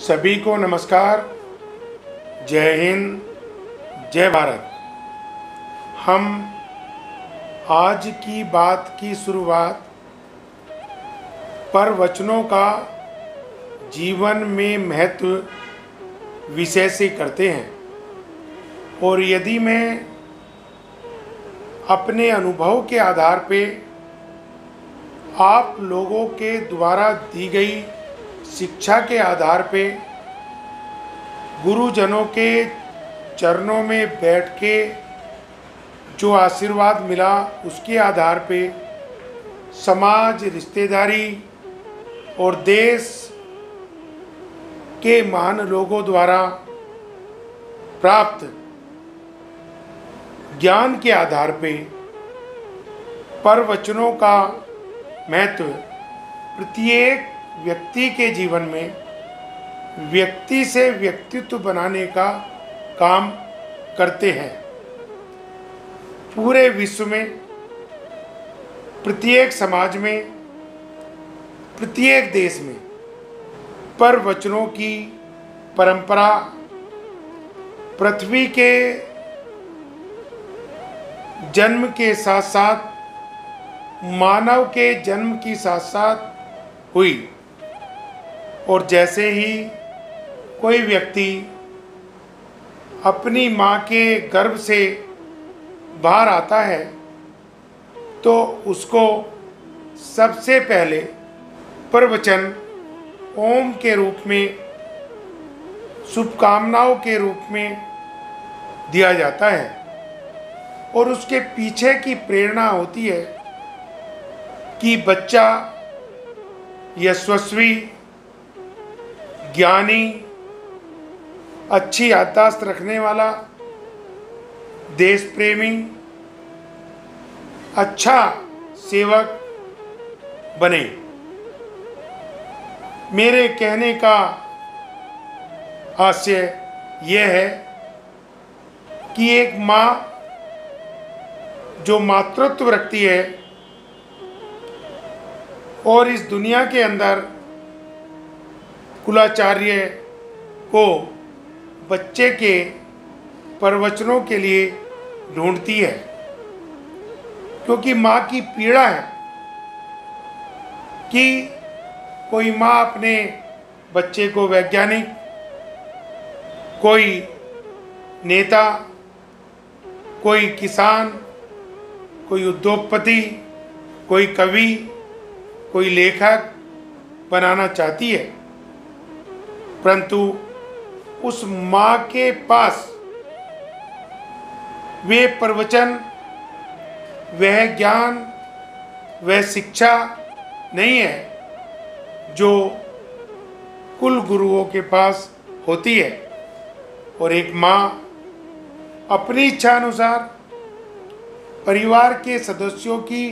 सभी को नमस्कार। जय हिंद, जय भारत। हम आज की बात की शुरुआत प्रवचनों का जीवन में महत्व विषय से करते हैं। और यदि मैं अपने अनुभव के आधार पे आप लोगों के द्वारा दी गई शिक्षा के आधार पे गुरुजनों के चरणों में बैठ के जो आशीर्वाद मिला उसके आधार पे समाज, रिश्तेदारी और देश के महान लोगों द्वारा प्राप्त ज्ञान के आधार पे प्रवचनों का महत्व प्रत्येक व्यक्ति के जीवन में व्यक्ति से व्यक्तित्व बनाने का काम करते हैं। पूरे विश्व में, प्रत्येक समाज में, प्रत्येक देश में प्रवचनों की परंपरा पृथ्वी के जन्म के साथ साथ मानव के जन्म की साथ साथ हुई। और जैसे ही कोई व्यक्ति अपनी माँ के गर्भ से बाहर आता है तो उसको सबसे पहले प्रवचन ओम के रूप में, शुभकामनाओं के रूप में दिया जाता है। और उसके पीछे की प्रेरणा होती है कि बच्चा यशस्वी, ज्ञानी, अच्छी याददाश्त रखने वाला, देश प्रेमी, अच्छा सेवक बने। मेरे कहने का आशय यह है कि एक माँ जो मातृत्व रखती है और इस दुनिया के अंदर कुलाचार्य को बच्चे के प्रवचनों के लिए ढूंढती है, क्योंकि माँ की पीड़ा है कि कोई माँ अपने बच्चे को वैज्ञानिक, कोई नेता, कोई किसान, कोई उद्योगपति, कोई कवि, कोई लेखक बनाना चाहती है, परंतु उस माँ के पास वे प्रवचन, वह ज्ञान, वह शिक्षा नहीं है जो कुल गुरुओं के पास होती है। और एक माँ अपनी इच्छा अनुसार, परिवार के सदस्यों की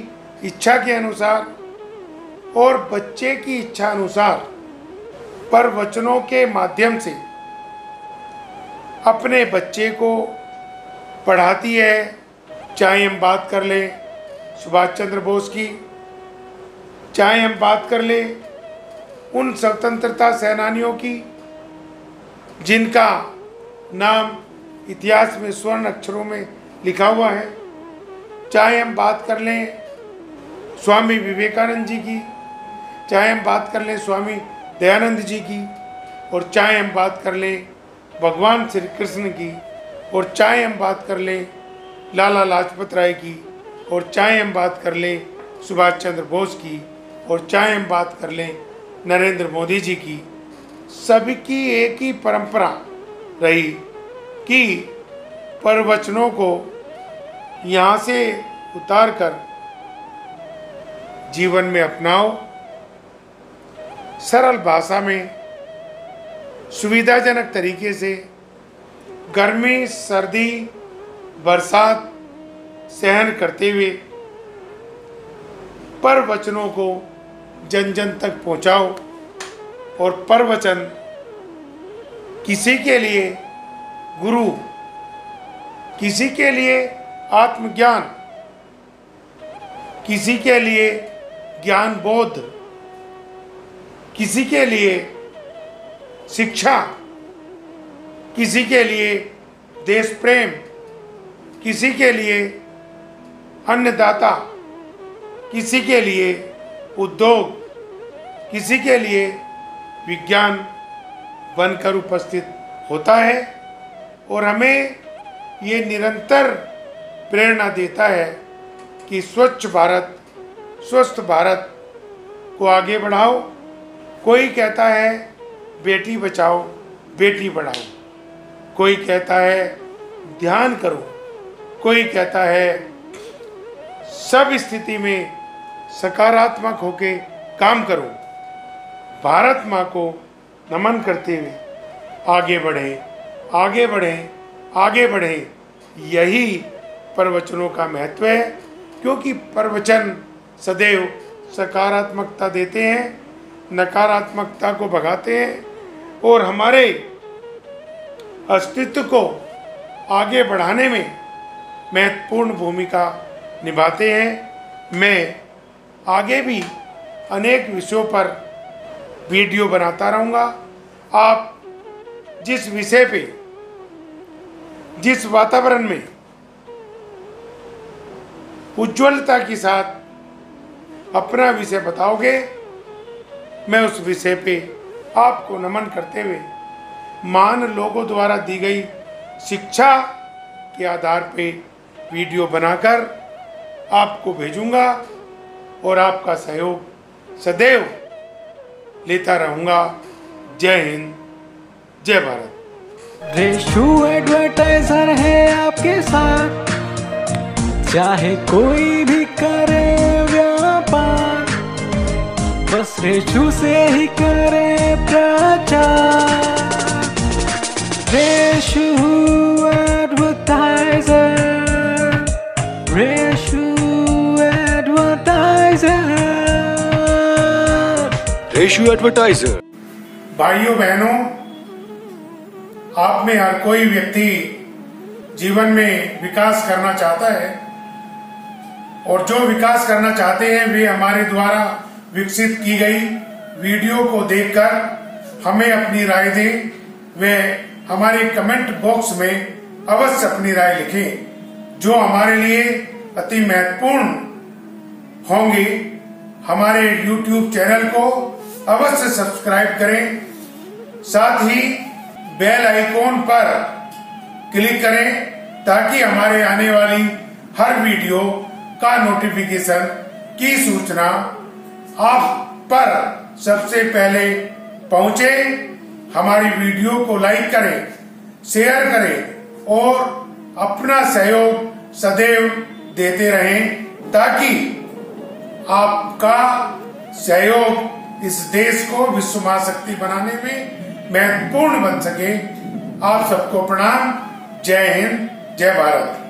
इच्छा के अनुसार और बच्चे की इच्छा अनुसार प्रवचनों के माध्यम से अपने बच्चे को पढ़ाती है। चाहे हम बात कर लें सुभाष चंद्र बोस की, चाहे हम बात कर लें उन स्वतंत्रता सेनानियों की जिनका नाम इतिहास में स्वर्ण अक्षरों में लिखा हुआ है, चाहे हम बात कर लें स्वामी विवेकानंद जी की, चाहे हम बात कर लें स्वामी दयानंद जी की, और चाहे हम बात कर लें भगवान श्री कृष्ण की, और चाहे हम बात कर लें लाला लाजपत राय की, और चाहे हम बात कर लें सुभाष चंद्र बोस की, और चाहे हम बात कर लें नरेंद्र मोदी जी की। सभी की एक ही परंपरा रही कि प्रवचनों को यहाँ से उतार कर जीवन में अपनाओ, सरल भाषा में, सुविधाजनक तरीके से, गर्मी, सर्दी, बरसात सहन करते हुए प्रवचनों को जन जन तक पहुंचाओ। और प्रवचन किसी के लिए गुरु, किसी के लिए आत्मज्ञान, किसी के लिए ज्ञान बोध, किसी के लिए शिक्षा, किसी के लिए देश प्रेम, किसी के लिए अन्नदाता, किसी के लिए उद्योग, किसी के लिए विज्ञान बनकर उपस्थित होता है और हमें ये निरंतर प्रेरणा देता है कि स्वच्छ भारत, स्वस्थ भारत को आगे बढ़ाओ। कोई कहता है बेटी बचाओ बेटी पढ़ाओ, कोई कहता है ध्यान करो, कोई कहता है सब स्थिति में सकारात्मक होके काम करो। भारत माँ को नमन करते हुए आगे बढ़े, आगे बढ़े, आगे बढ़े, यही प्रवचनों का महत्व है। क्योंकि प्रवचन सदैव सकारात्मकता देते हैं, नकारात्मकता को भगाते हैं और हमारे अस्तित्व को आगे बढ़ाने में महत्वपूर्ण भूमिका निभाते हैं। मैं आगे भी अनेक विषयों पर वीडियो बनाता रहूँगा। आप जिस विषय पे, जिस वातावरण में उज्ज्वलता के साथ अपना विषय बताओगे, मैं उस विषय पे आपको नमन करते हुए महान लोगों द्वारा दी गई शिक्षा के आधार पे वीडियो बनाकर आपको भेजूंगा और आपका सहयोग सदैव लेता रहूंगा। जय हिंद, जय भारत। रेशु एडवर्टाइजर है आपके साथ, चाहे कोई भी करे व्यापार, बस रेशु से ही करे प्रचार। Reshu advertiser, Reshu advertiser, Reshu advertiser. भाइयों बहनों, आप में हर कोई व्यक्ति जीवन में विकास करना चाहता है और जो विकास करना चाहते हैं वे हमारे द्वारा विकसित की गई वीडियो को देखकर हमें अपनी राय दें। वे हमारे कमेंट बॉक्स में अवश्य अपनी राय लिखें, जो हमारे लिए अति महत्वपूर्ण होंगे। हमारे YouTube चैनल को अवश्य सब्सक्राइब करें, साथ ही बेल आइकॉन पर क्लिक करें ताकि हमारे आने वाली हर वीडियो का नोटिफिकेशन की सूचना आप पर सबसे पहले पहुंचे। हमारी वीडियो को लाइक करें, शेयर करें और अपना सहयोग सदैव देते रहें ताकि आपका सहयोग इस देश को विश्व महाशक्ति बनाने में महत्वपूर्ण बन सके। आप सबको प्रणाम। जय हिंद, जय भारत।